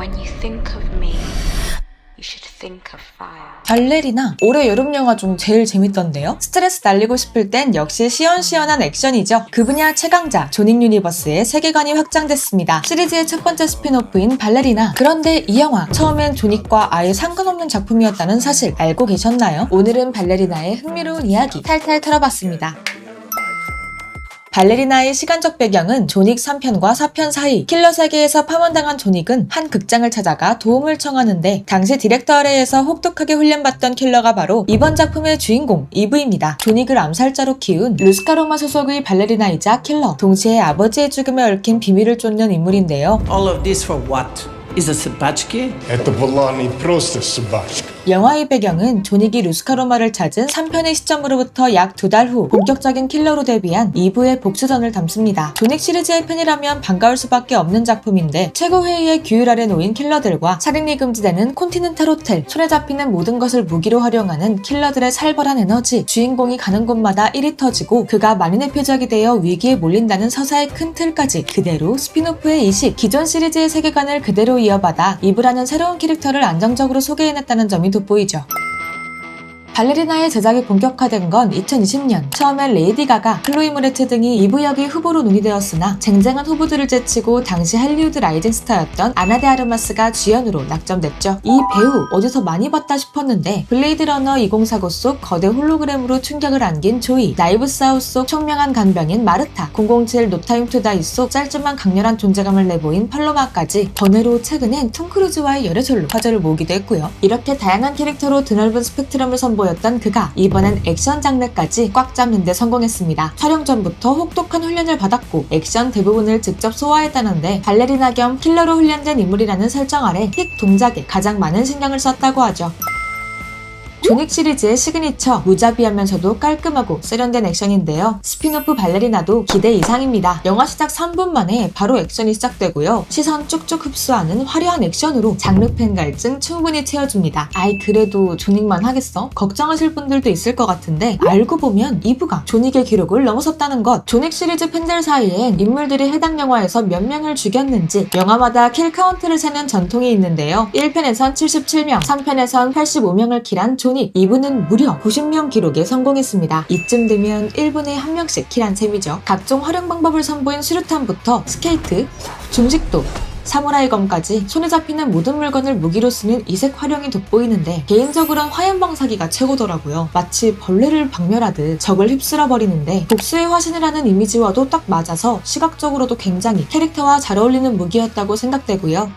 When you think of me, you should think of fire. 발레리나 올해 여름 영화 중 제일 재밌던데요. 스트레스 날리고 싶을 땐 역시 시원시원한 액션이죠. 그 분야 최강자 조닉 유니버스의 세계관이 확장됐습니다. 시리즈의 첫 번째 스핀오프인 발레리나. 그런데 이 영화 처음엔 조닉과 아예 상관없는 작품이었다는 사실 알고 계셨나요? 오늘은 발레리나의 흥미로운 이야기 탈탈 털어봤습니다. 발레리나의 시간적 배경은 조닉 3편과 4편 사이. 킬러 세계에서 파문당한 조닉은 한 극장을 찾아가 도움을 청하는데 당시 디렉터 아래에서 혹독하게 훈련받던 킬러가 바로 이번 작품의 주인공 이브입니다. 조닉을 암살자로 키운 루스카로마 소속의 발레리나이자 킬러, 동시에 아버지의 죽음에 얽힌 비밀을 쫓는 인물인데요. All of this for what? Is a собачки? Это была не просто собачка. 영화의 배경은 조닉이 루스카로마를 찾은 3편의 시점으로부터 약 2달 후 본격적인 킬러로 데뷔한 이브의 복수전을 담습니다. 조닉 시리즈의 팬이라면 반가울 수밖에 없는 작품인데 최고 회의의 규율 아래 놓인 킬러들과 살인이 금지되는 콘티넨탈 호텔, 손에 잡히는 모든 것을 무기로 활용하는 킬러들의 살벌한 에너지, 주인공이 가는 곳마다 일이 터지고 그가 만인의 표적이 되어 위기에 몰린다는 서사의 큰 틀까지 그대로 스핀오프의 이식, 기존 시리즈의 세계관을 그대로 이어받아 이브라는 새로운 캐릭터를 안정적으로 소개해냈다는 점이 돋보이죠. 발레리나의 제작이 본격화된 건 2020년. 처음엔 레이디 가가, 클로이 모레츠 등이 이브 역의 후보로 논의되었으나 쟁쟁한 후보들을 제치고 당시 할리우드 라이징 스타였던 아나 데 아르마스가 주연으로 낙점됐죠. 이 배우 어디서 많이 봤다 싶었는데 블레이드 러너 2049 속 거대 홀로그램으로 충격을 안긴 조이, 나이브스 아웃 속 총명한 간병인 마르타, 007 노타임 투 다이 속 짤끔한 강렬한 존재감을 내보인 팔로마까지 번외로 최근엔 톰 크루즈와의 열애설로 화제를 모으기도 했고요. 이렇게 다양한 캐릭터로 드넓은 스펙트럼을 선보였던 그가 이번엔 액션 장르까지 꽉 잡는 데 성공했습니다. 촬영 전부터 혹독한 훈련을 받았고 액션 대부분을 직접 소화했다는데 발레리나 겸 킬러로 훈련된 인물이라는 설정 아래 힙 동작에 가장 많은 신경을 썼다고 하죠. 조닉 시리즈의 시그니처, 무자비하면서도 깔끔하고 세련된 액션인데요. 스핀오프 발레리나도 기대 이상입니다. 영화 시작 3분 만에 바로 액션이 시작되고요. 시선 쭉쭉 흡수하는 화려한 액션으로 장르 팬 갈증 충분히 채워줍니다. 아이 그래도 조닉만 하겠어? 걱정하실 분들도 있을 것 같은데 알고 보면 이브가 조닉의 기록을 넘어섰다는 것. 조닉 시리즈 팬들 사이엔 인물들이 해당 영화에서 몇 명을 죽였는지 영화마다 킬 카운트를 세는 전통이 있는데요. 1편에선 77명, 3편에선 85명을 킬한 조닉. 이분은 무려 90명 기록에 성공했습니다. 이쯤 되면 1분에 1명씩 킬한 셈이죠. 각종 활용 방법을 선보인 수류탄부터 스케이트, 중식도, 사무라이 검까지 손에 잡히는 모든 물건을 무기로 쓰는 이색 활용이 돋보이는데 개인적으로는 화염방사기가 최고더라고요. 마치 벌레를 박멸하듯 적을 휩쓸어 버리는데 복수의 화신을 하는 이미지와도 딱 맞아서 시각적으로도 굉장히 캐릭터와 잘 어울리는 무기였다고 생각되고요.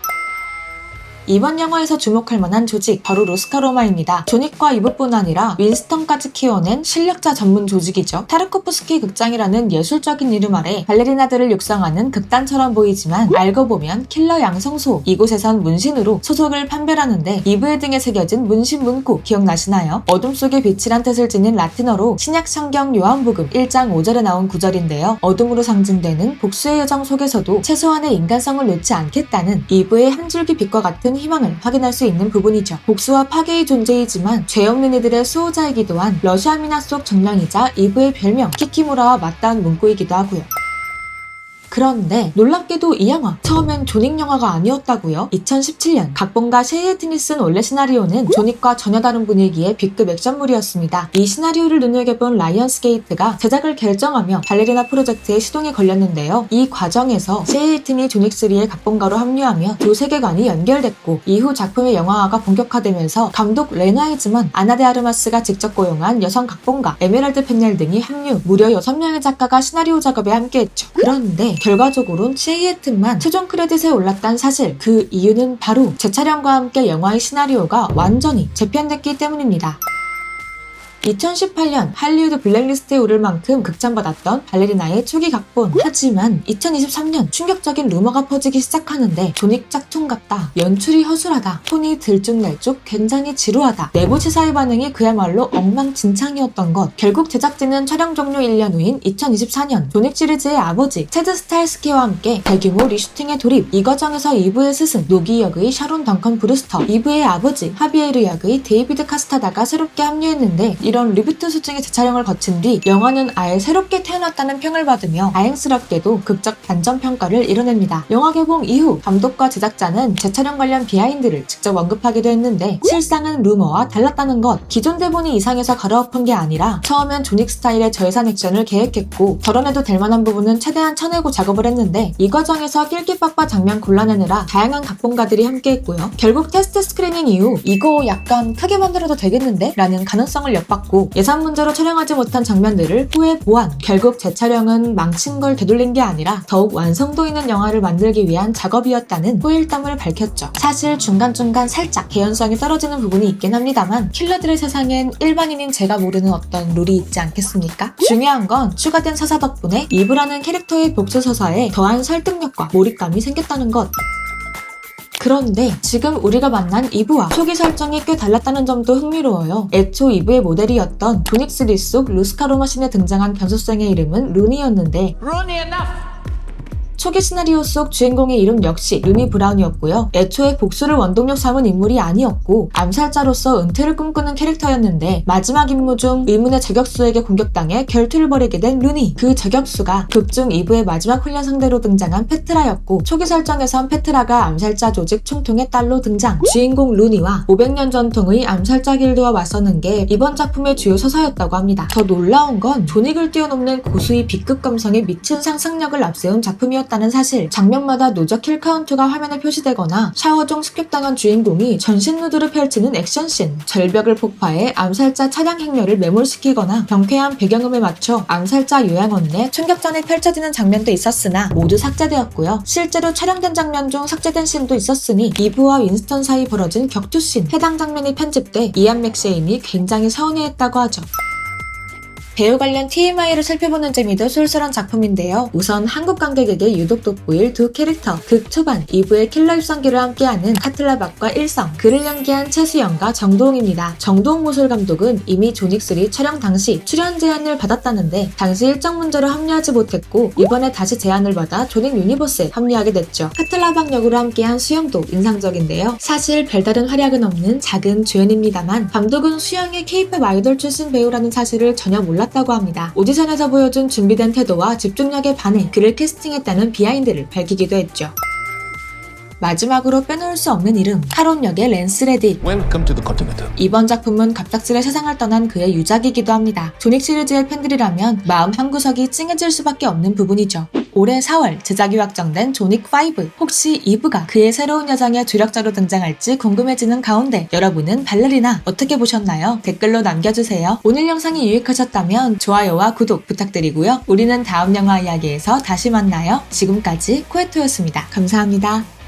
이번 영화에서 주목할 만한 조직, 바로 루스카로마입니다. 조닉과 이브뿐 아니라 윈스턴까지 키워낸 실력자 전문 조직이죠. 타르코프스키 극장이라는 예술적인 이름 아래 발레리나들을 육성하는 극단처럼 보이지만 알고 보면 킬러 양성소, 이곳에선 문신으로 소속을 판별하는데 이브의 등에 새겨진 문신 문구 기억나시나요? 어둠 속에 빛이란 뜻을 지닌 라틴어로 신약 성경 요한복음 1장 5절에 나온 구절인데요. 어둠으로 상징되는 복수의 여정 속에서도 최소한의 인간성을 놓지 않겠다는 이브의 한 줄기 빛과 같은 희망을 확인할 수 있는 부분이죠. 복수와 파괴의 존재이지만 죄 없는 이들의 수호자이기도 한 러시아 미나 속 정령이자 이브의 별명 키키무라와 맞닿은 문구이기도 하고요. 그런데 놀랍게도 이 영화 처음엔 조닉 영화가 아니었다고요? 2017년 각본가 셰이에튼이 쓴 원래 시나리오는 조닉과 전혀 다른 분위기의 B급 액션물이었습니다. 이 시나리오를 눈여겨본 라이언스게이트가 제작을 결정하며 발레리나 프로젝트에 시동이 걸렸는데요. 이 과정에서 셰이에튼이 조닉3의 각본가로 합류하며 두 세계관이 연결됐고 이후 작품의 영화화가 본격화되면서 감독 레나이즈먼, 아나 데 아르마스가 직접 고용한 여성 각본가, 에메랄드 펜넬 등이 합류, 무려 6명의 작가가 시나리오 작업에 함께했죠. 그런데 결과적으로는 셰이에튼만 최종 크레딧에 올랐다는 사실, 그 이유는 바로 재촬영과 함께 영화의 시나리오가 완전히 재편됐기 때문입니다. 2018년 할리우드 블랙리스트에 오를 만큼 극찬받았던 발레리나의 초기 각본. 하지만 2023년 충격적인 루머가 퍼지기 시작하는데 조닉 짝퉁 같다, 연출이 허술하다, 톤이 들쭉날쭉 굉장히 지루하다, 내부 시사의 반응이 그야말로 엉망진창이었던 것. 결국 제작진은 촬영 종료 1년 후인 2024년 조닉 시리즈의 아버지 테드 스타일스키와 함께 대규모 리슈팅에 돌입. 이 과정에서 이브의 스승 노기 역의 샤론 덩컨 브루스터, 이브의 아버지 하비에르 역의 데이비드 카스타다가 새롭게 합류했는데 이런 리부트 수준의 재촬영을 거친 뒤 영화는 아예 새롭게 태어났다는 평을 받으며 다행스럽게도 극적 반전 평가를 이뤄냅니다. 영화 개봉 이후 감독과 제작자는 재촬영 관련 비하인드를 직접 언급하기도 했는데 실상은 루머와 달랐다는 것. 기존 대본이 이상해서 갈아엎은 게 아니라 처음엔 존윅 스타일의 저예산 액션을 계획했고 덜어내도 될 만한 부분은 최대한 쳐내고 작업을 했는데 이 과정에서 낄끼빠빠 장면 골라내느라 다양한 각본가들이 함께했고요. 결국 테스트 스크리닝 이후 이거 약간 크게 만들어도 되겠는데? 라는 가능성을 엿봤고 예산 문제로 촬영하지 못한 장면들을 후에 보완. 결국 재촬영은 망친 걸 되돌린 게 아니라 더욱 완성도 있는 영화를 만들기 위한 작업이었다는 후일담을 밝혔죠. 사실 중간중간 살짝 개연성이 떨어지는 부분이 있긴 합니다만 킬러들의 세상엔 일반인인 제가 모르는 어떤 룰이 있지 않겠습니까? 중요한 건 추가된 서사 덕분에 이브라는 캐릭터의 복수 서사에 더한 설득력과 몰입감이 생겼다는 것. 그런데 지금 우리가 만난 이브와 초기 설정이 꽤 달랐다는 점도 흥미로워요. 애초 이브의 모델이었던 존윅 3 속 루스카로 머신에 등장한 변수생의 이름은 루니였는데 Rooney, enough! 초기 시나리오 속 주인공의 이름 역시 루니 브라운이었고요. 애초에 복수를 원동력 삼은 인물이 아니었고 암살자로서 은퇴를 꿈꾸는 캐릭터였는데 마지막 임무 중 의문의 저격수에게 공격당해 결투를 벌이게 된 루니. 그 저격수가 극중 이브의 마지막 훈련 상대로 등장한 페트라였고 초기 설정에선 페트라가 암살자 조직 총통의 딸로 등장. 주인공 루니와 500년 전통의 암살자 길드와 맞서는 게 이번 작품의 주요 서사였다고 합니다. 더 놀라운 건 존윅을 뛰어넘는 고수의 B급 감성에 미친 상상력을 앞세운 작품이었다는 사실. 장면마다 누적 킬 카운트가 화면에 표시되거나 샤워 중 습격당한 주인공이 전신 누드를 펼치는 액션씬, 절벽을 폭파해 암살자 차량 행렬을 매몰시키거나 경쾌한 배경음에 맞춰 암살자 요양원 내 총격전이 펼쳐지는 장면도 있었으나 모두 삭제되었고요. 실제로 촬영된 장면 중 삭제된 씬도 있었으니 이브와 윈스턴 사이 벌어진 격투씬, 해당 장면이 편집돼 이안 맥셰인이 굉장히 서운해했다고 하죠. 배우 관련 TMI를 살펴보는 재미도 쏠쏠한 작품인데요. 우선 한국 관객에게 유독 돋보일 두 캐릭터, 극 초반 이브의 킬러 입성기를 함께하는 카틀라박과 일성, 그를 연기한 최수영과 정도웅입니다. 정도웅 모술 감독은 이미 존윅3 촬영 당시 출연 제안을 받았다는데 당시 일정 문제로 합류하지 못했고 이번에 다시 제안을 받아 존윅 유니버스에 합류하게 됐죠. 카틀라박 역으로 함께한 수영도 인상적인데요. 사실 별다른 활약은 없는 작은 주연입니다만 감독은 수영의 K-pop 아이돌 출신 배우라는 사실을 전혀 몰랐다고 합니다. 오디션에서 보여준 준비된 태도와 집중력에 반해 그를 캐스팅했다는 비하인드를 밝히기도 했죠. 마지막으로 빼놓을 수 없는 이름, 타론 역의 랜스 레딧. Welcome to the continent. 이번 작품은 갑작스레 세상을 떠난 그의 유작이기도 합니다. 존윅 시리즈의 팬들이라면 마음 한구석이 찡해질 수밖에 없는 부분이죠. 올해 4월 제작이 확정된 존윅5. 혹시 이브가 그의 새로운 여정의 주력자로 등장할지 궁금해지는 가운데 여러분은 발레리나 어떻게 보셨나요? 댓글로 남겨주세요. 오늘 영상이 유익하셨다면 좋아요와 구독 부탁드리고요. 우리는 다음 영화 이야기에서 다시 만나요. 지금까지 코에토였습니다. 감사합니다.